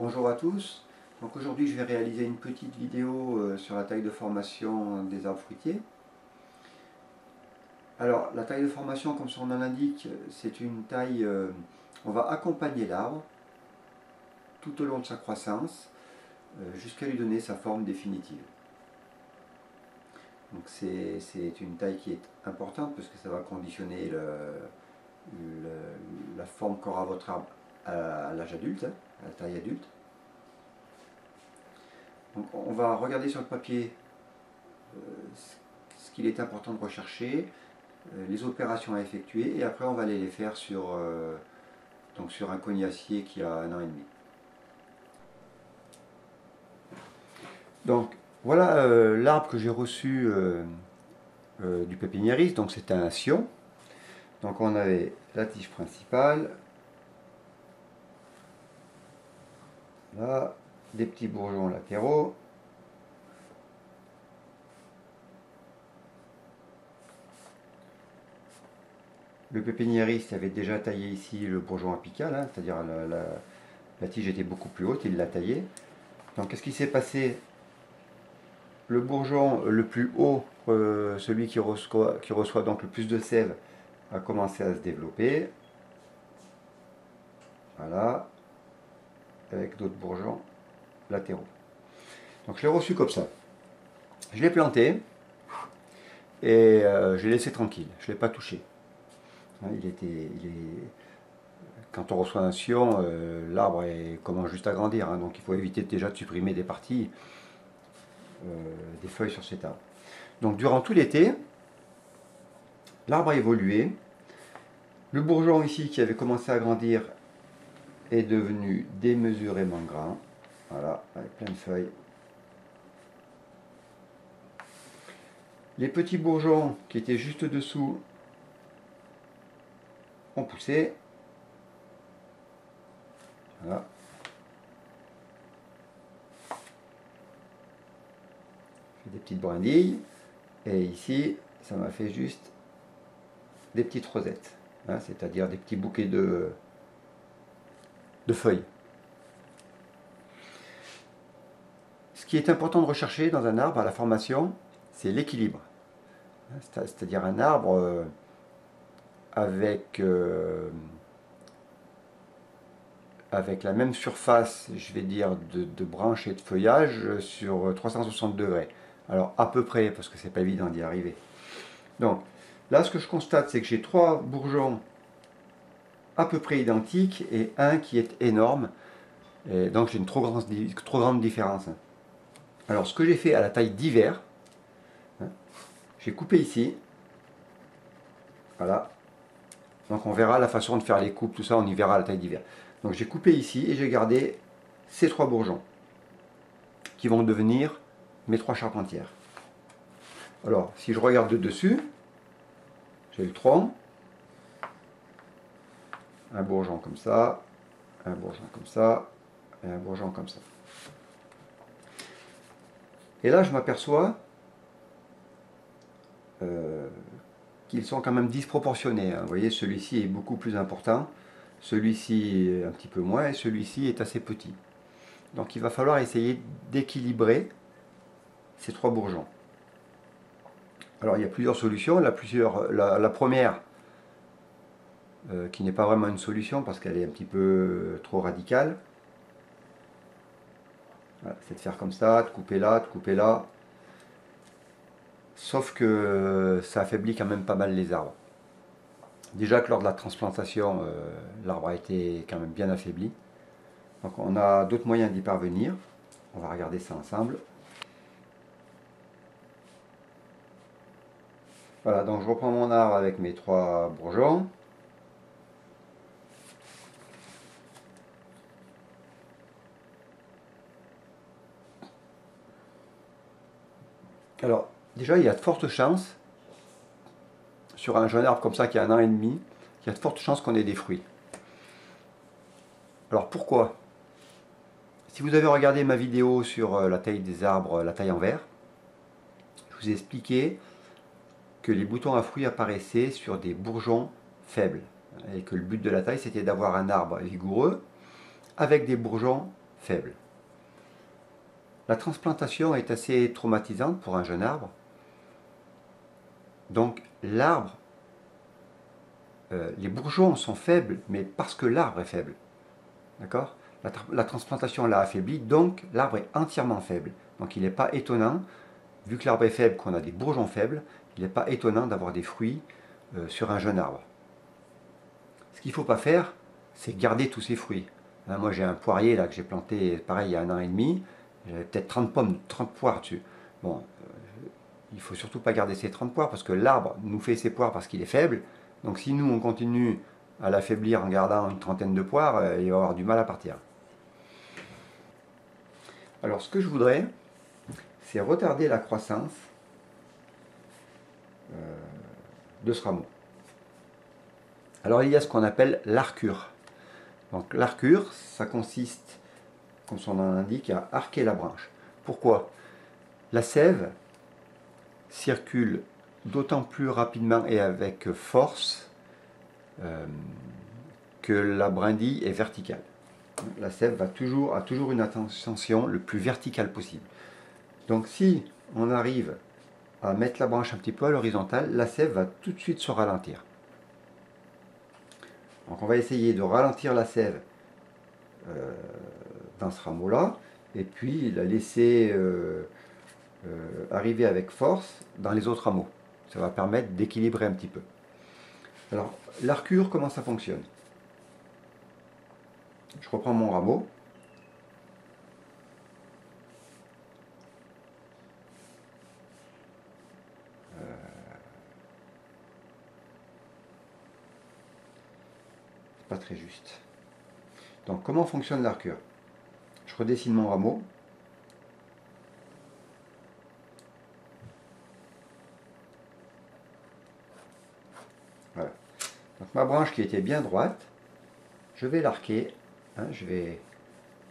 Bonjour à tous. Donc aujourd'hui je vais réaliser une petite vidéo sur la taille de formation des arbres fruitiers. Alors la taille de formation, comme son nom l'indique, c'est une taille, on va accompagner l'arbre tout au long de sa croissance jusqu'à lui donner sa forme définitive. Donc c'est une taille qui est importante parce que ça va conditionner la forme qu'aura votre arbre à l'âge adulte, à la taille adulte. Donc on va regarder sur le papier ce qu'il est important de rechercher, les opérations à effectuer, et après on va aller les faire sur un cognacier qui a 1 an et demi. Donc voilà l'arbre que j'ai reçu du pépiniériste, donc c'était un Sion. Donc on avait la tige principale, là, des petits bourgeons latéraux, le pépiniériste avait déjà taillé ici le bourgeon apical, hein, c'est-à-dire la tige était beaucoup plus haute, il l'a taillé. Donc qu'est-ce qui s'est passé? Le bourgeon le plus haut, celui qui reçoit donc le plus de sève, a commencé à se développer. Voilà, avec d'autres bourgeons latéraux. Donc je l'ai reçu comme ça. Je l'ai planté et je l'ai laissé tranquille, je ne l'ai pas touché. Quand on reçoit un Sion, l'arbre commence juste à grandir, hein, donc il faut éviter déjà de supprimer des parties des feuilles sur cet arbre. Donc durant tout l'été, l'arbre a évolué. Le bourgeon ici qui avait commencé à grandir est devenu démesurément grand. Voilà, avec plein de feuilles. Les petits bourgeons qui étaient juste dessous ont poussé. Voilà. Des petites brindilles. Et ici, ça m'a fait juste des petites rosettes. Hein, c'est-à-dire des petits bouquets de feuilles. Ce qui est important de rechercher dans un arbre à la formation, c'est l'équilibre. C'est-à-dire un arbre avec la même surface, je vais dire, de branches et de feuillage sur 360 degrés. Alors à peu près, parce que c'est pas évident d'y arriver. Donc là, ce que je constate, c'est que j'ai 3 bourgeons à peu près identiques et un qui est énorme. Et donc j'ai une trop grande différence. Alors ce que j'ai fait à la taille d'hiver, hein, j'ai coupé ici. Voilà. Donc on verra la façon de faire les coupes, tout ça, on y verra à la taille d'hiver. Donc j'ai coupé ici et j'ai gardé ces 3 bourgeons qui vont devenir mes 3 charpentières. Alors si je regarde de dessus, j'ai le tronc, un bourgeon comme ça, un bourgeon comme ça, et un bourgeon comme ça. Et là je m'aperçois qu'ils sont quand même disproportionnés. Hein. Vous voyez, celui-ci est beaucoup plus important, celui-ci un petit peu moins, et celui-ci est assez petit. Donc il va falloir essayer d'équilibrer ces 3 bourgeons. Alors il y a plusieurs solutions. La première, qui n'est pas vraiment une solution parce qu'elle est un petit peu trop radicale, voilà, c'est de faire comme ça, de couper là, de couper là. Sauf que ça affaiblit quand même pas mal les arbres. Déjà que lors de la transplantation, l'arbre a été quand même bien affaibli. Donc on a d'autres moyens d'y parvenir. On va regarder ça ensemble. Voilà, donc je reprends mon arbre avec mes 3 bourgeons. Alors, déjà, il y a de fortes chances, sur un jeune arbre comme ça qui a 1 an et demi, il y a de fortes chances qu'on ait des fruits. Alors pourquoi? Si vous avez regardé ma vidéo sur la taille des arbres, la taille en verre, je vous ai expliqué que les boutons à fruits apparaissaient sur des bourgeons faibles. Et que le but de la taille, c'était d'avoir un arbre vigoureux avec des bourgeons faible. La transplantation est assez traumatisante pour un jeune arbre. Donc l'arbre, les bourgeons sont faibles, mais parce que l'arbre est faible. D'accord? La transplantation l'a affaibli, donc l'arbre est entièrement faible. Donc il n'est pas étonnant, vu que l'arbre est faible, qu'on a des bourgeons faibles, il n'est pas étonnant d'avoir des fruits sur un jeune arbre. Ce qu'il ne faut pas faire, c'est garder tous ces fruits. Hein, moi j'ai un poirier là que j'ai planté pareil il y a 1 an et demi, j'avais peut-être 30 pommes, 30 poires dessus. Bon, il ne faut surtout pas garder ces 30 poires parce que l'arbre nous fait ses poires parce qu'il est faible. Donc si nous on continue à l'affaiblir en gardant une trentaine de poires, il va avoir du mal à partir. Alors ce que je voudrais, c'est retarder la croissance de ce rameau. Alors il y a ce qu'on appelle l'arcure. Donc l'arcure, ça consiste, comme son nom l'indique, à arquer la branche. Pourquoi? La sève circule d'autant plus rapidement et avec force que la brindille est verticale. La sève a toujours une ascension le plus verticale possible. Donc si on arrive à mettre la branche un petit peu à l'horizontale, la sève va tout de suite se ralentir. Donc on va essayer de ralentir la sève dans ce rameau-là, et puis la laisser arriver avec force dans les autres rameaux. Ça va permettre d'équilibrer un petit peu. Alors, l'arcure, comment ça fonctionne? Je reprends mon rameau. C'est pas très juste. Donc, comment fonctionne l'arcure? Je redessine mon rameau. Voilà. Donc, ma branche qui était bien droite, je vais l'arquer. Hein, je vais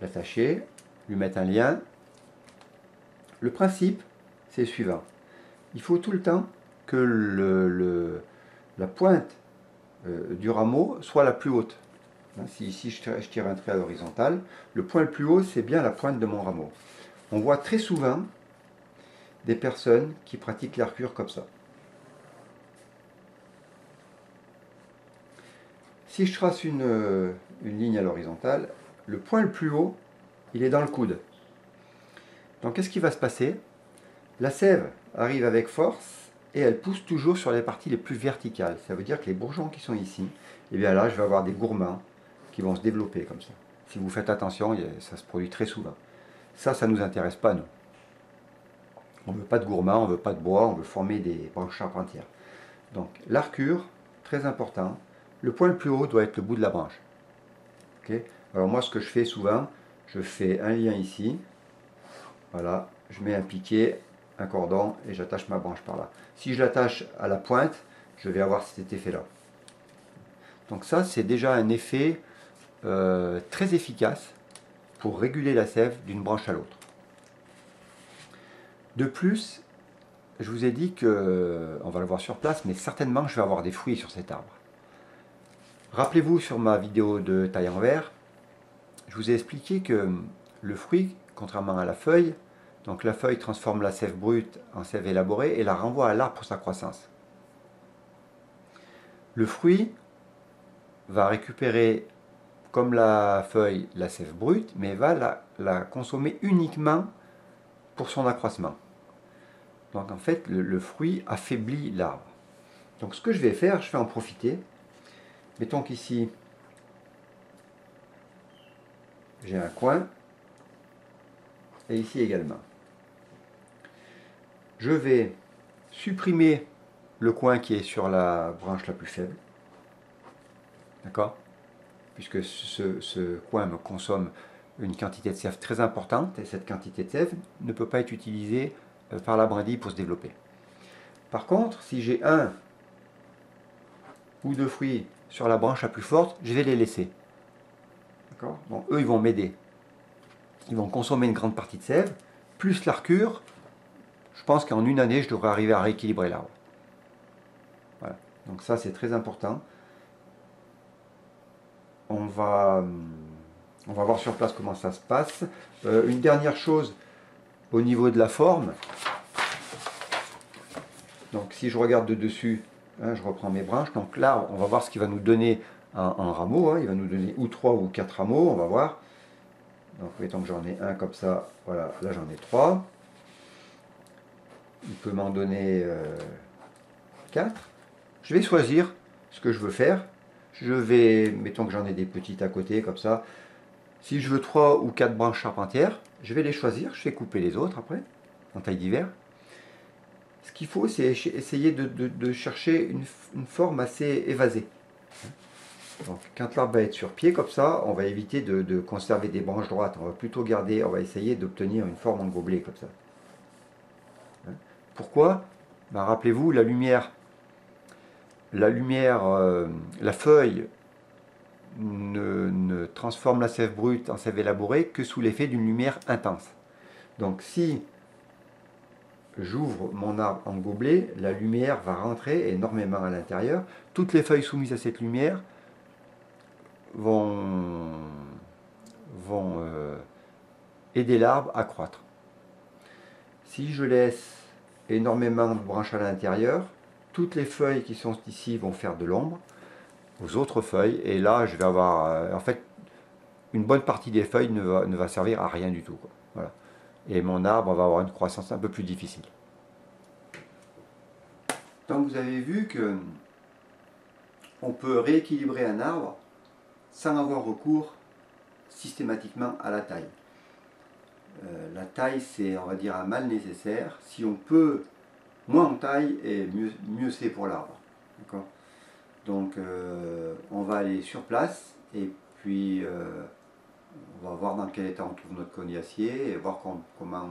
l'attacher, lui mettre un lien. Le principe, c'est le suivant. Il faut tout le temps que la pointe du rameau soit la plus haute. Si ici je tire un trait à l'horizontale, le point le plus haut, c'est bien la pointe de mon rameau. On voit très souvent des personnes qui pratiquent l'arcure comme ça. Si je trace une ligne à l'horizontale, le point le plus haut, il est dans le coude. Donc qu'est-ce qui va se passer? La sève arrive avec force et elle pousse toujours sur les parties les plus verticales. Ça veut dire que les bourgeons qui sont ici, et bien là je vais avoir des gourmands qui vont se développer comme ça. Si vous faites attention, ça se produit très souvent. Ça ne nous intéresse pas, nous. On ne veut pas de gourmands, on ne veut pas de bois, on veut former des branches charpentières. Donc l'arcure, très important, le point le plus haut doit être le bout de la branche. Okay. Alors moi ce que je fais souvent, je fais un lien ici, voilà, je mets un piquet, un cordon et j'attache ma branche par là. Si je l'attache à la pointe, je vais avoir cet effet-là. Donc ça c'est déjà un effet très efficace pour réguler la sève d'une branche à l'autre. De plus, je vous ai dit que, on va le voir sur place, mais certainement je vais avoir des fruits sur cet arbre. Rappelez-vous sur ma vidéo de taille en verre, je vous ai expliqué que le fruit, contrairement à la feuille, donc la feuille transforme la sève brute en sève élaborée et la renvoie à l'arbre pour sa croissance. Le fruit va récupérer, comme la feuille, la sève brute, mais va la consommer uniquement pour son accroissement. Donc en fait, le fruit affaiblit l'arbre. Donc ce que je vais faire, je vais en profiter. Mettons qu'ici, j'ai un coin, et ici également. Je vais supprimer le coin qui est sur la branche la plus faible. D'accord? Puisque ce coin me consomme une quantité de sève très importante, et cette quantité de sève ne peut pas être utilisée par la brindille pour se développer. Par contre, si j'ai un ou deux fruits sur la branche la plus forte, je vais les laisser. D'accord? Bon, eux, ils vont m'aider. Ils vont consommer une grande partie de sève, plus l'arcure. Je pense qu'en une année, je devrais arriver à rééquilibrer l'arbre. Voilà. Donc ça, c'est très important. On va On va voir sur place comment ça se passe. Une dernière chose au niveau de la forme. Donc si je regarde de dessus, hein, je reprends mes branches. Donc là, on va voir ce qu'il va nous donner un rameau. Hein. Il va nous donner ou 3 ou 4 rameaux, on va voir. Donc mettons que j'en ai un comme ça. Voilà, là j'en ai 3. Il peut m'en donner 4. Je vais choisir ce que je veux faire. Je vais, mettons que j'en ai des petites à côté comme ça. Si je veux 3 ou 4 branches charpentières, je vais les choisir. Je vais couper les autres après, en taille d'hiver. Ce qu'il faut, c'est essayer de chercher une forme assez évasée. Donc, quand l'arbre va être sur pied comme ça, on va éviter de conserver des branches droites. On va plutôt garder, on va essayer d'obtenir une forme en gobelet comme ça. Pourquoi? Ben, rappelez-vous, la lumière, la feuille ne transforme la sève brute en sève élaborée que sous l'effet d'une lumière intense. Donc si j'ouvre mon arbre en gobelet, la lumière va rentrer énormément à l'intérieur. Toutes les feuilles soumises à cette lumière vont aider l'arbre à croître. Si je laisse énormément de branches à l'intérieur, toutes les feuilles qui sont ici vont faire de l'ombre aux autres feuilles, et là je vais avoir en fait une bonne partie des feuilles ne va servir à rien du tout, quoi. Voilà. Et mon arbre va avoir une croissance un peu plus difficile. Donc vous avez vu que on peut rééquilibrer un arbre sans avoir recours systématiquement à la taille. La taille, c'est, on va dire, un mal nécessaire. Si on peut, moins on taille et mieux c'est pour l'arbre. D'accord ? Donc on va aller sur place et puis on va voir dans quel état on trouve notre cognacier et voir comment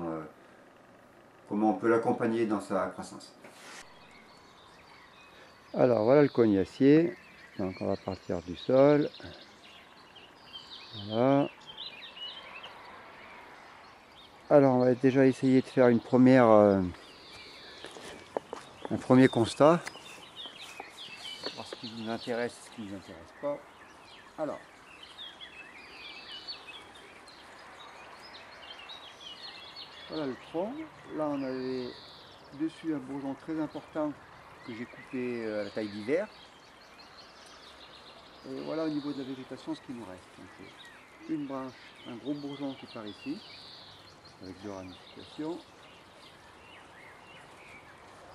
on peut l'accompagner dans sa croissance. Alors voilà le cognacier. Donc on va partir du sol. Voilà. Alors on va déjà essayer de faire un premier constat. Voir ce qui nous intéresse et ce qui ne nous intéresse pas. Alors. Voilà le tronc. Là on avait dessus un bourgeon très important que j'ai coupé à la taille d'hiver. Et voilà au niveau de la végétation ce qui nous reste. Donc, une branche, un gros bourgeon qui part ici, avec deux ramifications.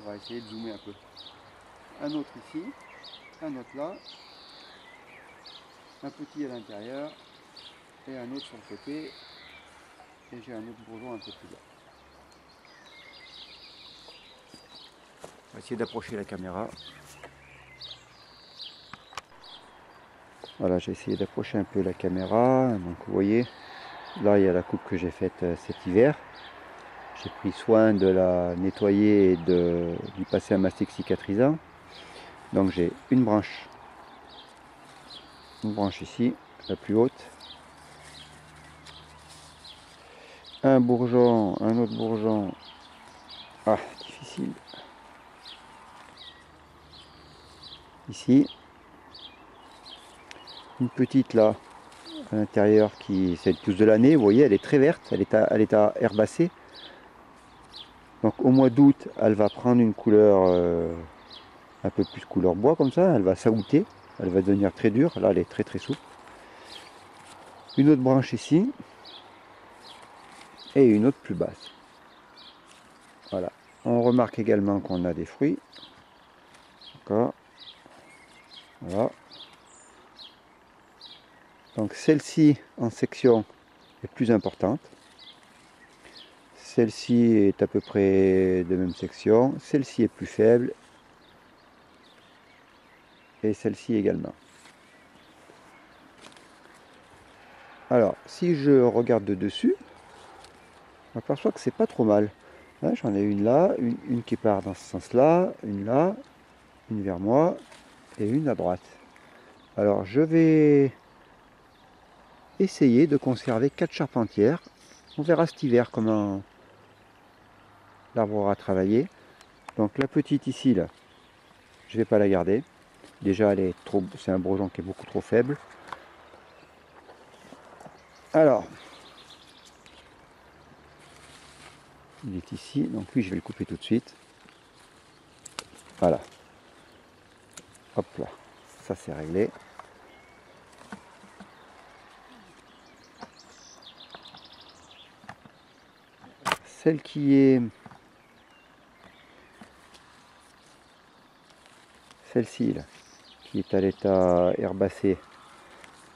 On va essayer de zoomer un peu. Un autre ici, un autre là, un petit à l'intérieur et un autre sur le côté. Et j'ai un autre bourgeon un peu plus bas. On va essayer d'approcher la caméra. Voilà, j'ai essayé d'approcher un peu la caméra. Donc vous voyez, là il y a la coupe que j'ai faite cet hiver. J'ai pris soin de la nettoyer et de lui passer un mastic cicatrisant. Donc j'ai une branche ici, la plus haute. Un bourgeon, un autre bourgeon. Ah, difficile. Ici. Une petite là, à l'intérieur, qui c'est tous de l'année. Vous voyez, elle est très verte, elle est à herbacée. Donc au mois d'août, elle va prendre une couleur un peu plus couleur bois comme ça. Elle va s'agouter, elle va devenir très dure. Là, elle est très souple. Une autre branche ici. Et une autre plus basse. Voilà. On remarque également qu'on a des fruits. D'accord. Voilà. Donc celle-ci en section est plus importante. Celle-ci est à peu près de même section. Celle-ci est plus faible. Et celle-ci également. Alors, si je regarde de dessus, on aperçoit que c'est pas trop mal. Là, j'en ai une là, une qui part dans ce sens-là, une là, une vers moi et une à droite. Alors, je vais essayer de conserver 4 charpentières. On verra cet hiver comment l'arbre aura travaillé. Donc la petite ici, là, je ne vais pas la garder. Déjà, c'est un bourgeon qui est beaucoup trop faible. Alors, il est ici, donc lui je vais le couper tout de suite. Voilà. Hop là, ça c'est réglé. Celle qui est... Celle-ci, là, qui est à l'état herbacé,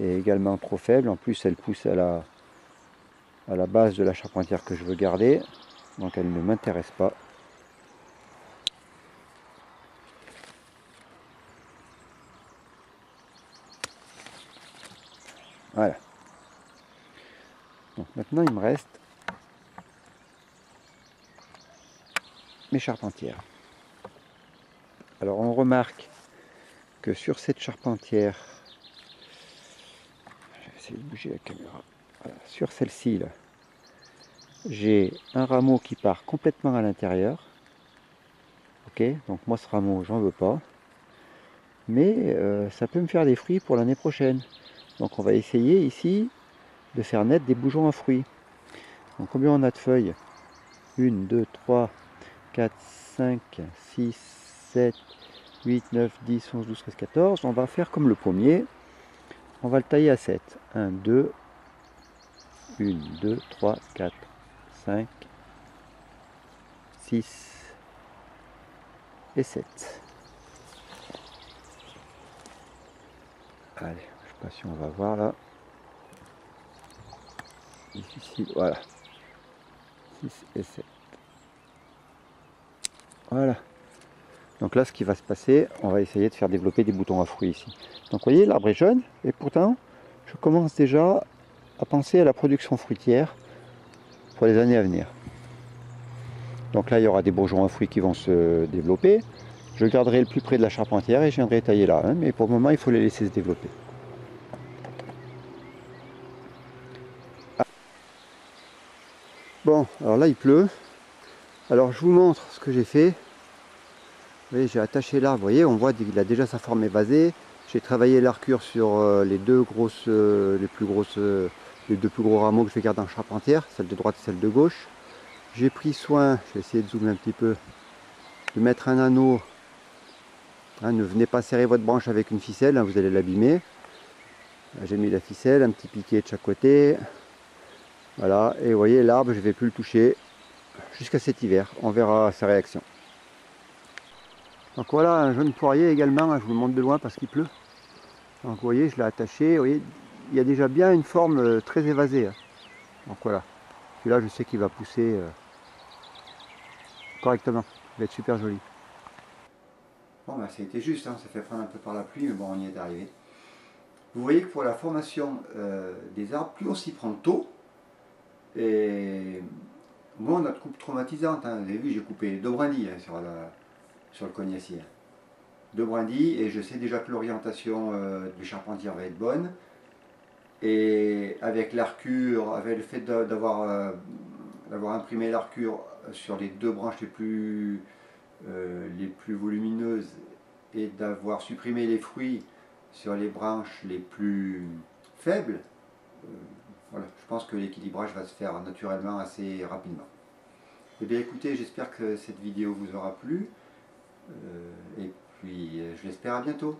est également trop faible. En plus, elle pousse à la base de la charpentière que je veux garder. Donc elle ne m'intéresse pas. Voilà. Donc maintenant, il me reste mes charpentières. Alors on remarque que sur cette charpentière, je vais essayer de bouger la caméra, voilà, sur celle-ci, là, j'ai un rameau qui part complètement à l'intérieur. Ok, donc moi ce rameau, j'en veux pas. Mais ça peut me faire des fruits pour l'année prochaine. Donc on va essayer ici de faire naître des bourgeons à fruits. Donc combien on a de feuilles? 1, 2, 3, 4, 5, 6, 7, 8, 9, 10, 11, 12, 13, 14. On va faire comme le pommier. On va le tailler à 7. 1, 2, 1, 2, 3, 4, 5, 6 et 7. Allez, je sais pas si on va voir là. Difficile, voilà. 6 et 7. Voilà. Donc là, ce qui va se passer, on va essayer de faire développer des boutons à fruits ici. Donc vous voyez, l'arbre est jeune, et pourtant, je commence déjà à penser à la production fruitière pour les années à venir. Donc là, il y aura des bourgeons à fruits qui vont se développer. Je garderai le plus près de la charpentière et je viendrai tailler là. Hein, mais pour le moment, il faut les laisser se développer. Bon, alors là, il pleut. Alors je vous montre ce que j'ai fait. Vous voyez, j'ai attaché l'arbre, vous voyez, on voit qu'il a déjà sa forme évasée. J'ai travaillé l'arcure sur les deux plus gros rameaux que je vais garder en charpentière, celle de droite et celle de gauche. J'ai pris soin, je vais essayer de zoomer un petit peu, de mettre un anneau. Hein, ne venez pas serrer votre branche avec une ficelle, hein, vous allez l'abîmer. J'ai mis la ficelle, un petit piquet de chaque côté. Voilà, et vous voyez, l'arbre, je ne vais plus le toucher jusqu'à cet hiver. On verra sa réaction. Donc voilà, un jeune poirier également, hein, je vous le montre de loin parce qu'il pleut. Donc vous voyez, je l'ai attaché, vous voyez, il y a déjà bien une forme très évasée. Hein. Donc voilà, celui-là je sais qu'il va pousser correctement, il va être super joli. Bon bah ça a été juste, hein, ça fait prendre un peu par la pluie, mais bon on y est arrivé. Vous voyez que pour la formation des arbres, plus on s'y prend tôt, et moi notre coupe traumatisante, hein, vous avez vu j'ai coupé 2 brindilles hein, sur le cognacier. 2 brindilles et je sais déjà que l'orientation du charpentier va être bonne. Et avec l'arcure, avec le fait d'avoir imprimé l'arcure sur les 2 branches les plus volumineuses et d'avoir supprimé les fruits sur les branches les plus faibles, voilà, je pense que l'équilibrage va se faire naturellement assez rapidement. Eh bien écoutez, j'espère que cette vidéo vous aura plu et puis je l'espère à bientôt.